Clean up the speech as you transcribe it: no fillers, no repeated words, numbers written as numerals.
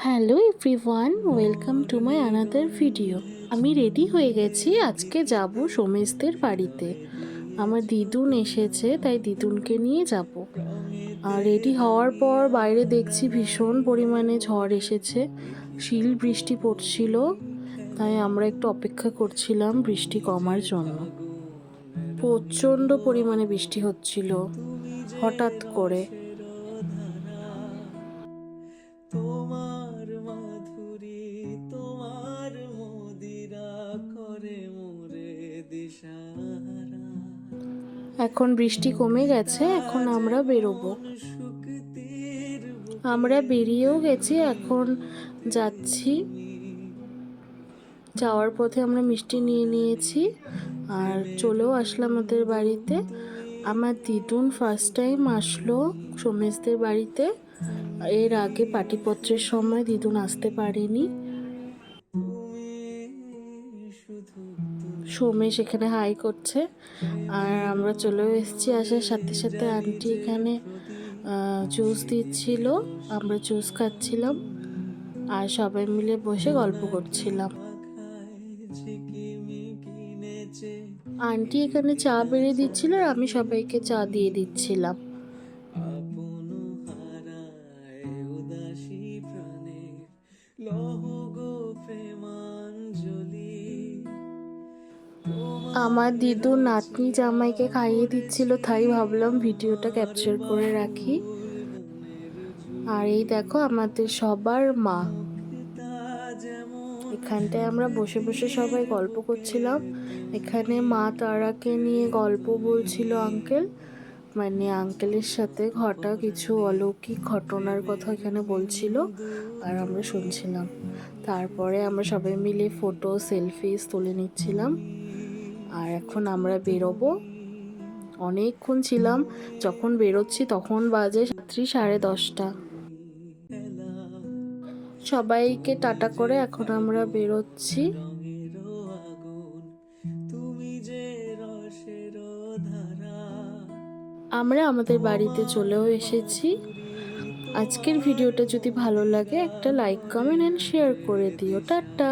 Hello everyone, welcome to my another video. আমি ready হয়ে গেছি, আজকে যাব সোমেশদের বাড়িতে। আমার দিদুন এসেছে, তাই দিদুনকে নিয়ে যাব। আর রেডি হওয়ার পর বাইরে দেখছি ভীষণ পরিমাণে ঝড় এসেছে, শিল বৃষ্টি পড়ছিল। তাই আমরা একটু অপেক্ষা করছিলাম বৃষ্টি কমার জন্য। প্রচণ্ড পরিমাণে বৃষ্টি হচ্ছিল হঠাৎ করে। তোমার মাধুরী তোমার মদিরা করে মোরে দিশাহারা। এখন বৃষ্টি কমে গেছে, এখন আমরা বেরোবো। আমরা বেরিয়েও গেছি, এখন যাচ্ছি। যাওয়ার পথে আমরা মিষ্টি নিয়ে নিয়েছি আর চলেও আসলাম ওদের বাড়িতে। আমার দিদুন ফার্স্ট টাইম আসলো সোমেশদের বাড়িতে। এর আগে পাটিপত্রের সময় দিদুন আসতে পারেনি। সোমেশ এখানে হাই করছে আর আমরা চলেও এসেছি। আসার সাথে সাথে আন্টি এখানে জুস দিচ্ছিল, আমরা জুস খাচ্ছিলাম আর সবাই মিলে বসে গল্প করছিলাম। আন্টি এখানে চা বেড়ে দিচ্ছিল আর আমি সবাইকে চা দিয়ে দিচ্ছিলাম। আমার দিদু নাতনি জামাইকে খাইয়ে দিচ্ছিল, তাই ভাবলাম ভিডিওটা ক্যাপচার করে রাখি। আর এই দেখো আমাদের সবার মা। এখানটায় আমরা বসে বসে সবাই গল্প করছিলাম। এখানে মা তারাকে নিয়ে গল্প বলছিল আঙ্কেল, মানে আঙ্কেলের সাথে ঘটা কিছু অলৌকিক ঘটনার কথা এখানে বলছিল আর আমরা শুনছিলাম। তারপরে আমরা সবাই মিলে ফটো সেলফিস তুলে নিচ্ছিলাম। আর এখন আমরা বেরোবো। অনেকক্ষণ ছিলাম, যখন বেরোচ্ছি তখন বাজে রাত্রি 10:30। সবাইকে টাটা করে এখন আমরা বেরোচ্ছি। আমরা আমাদের বাড়িতে চলেও এসেছি। আজকের ভিডিওটা যদি ভালো লাগে একটা লাইক, কমেন্ট অ্যান্ড শেয়ার করে দিও। টাটা।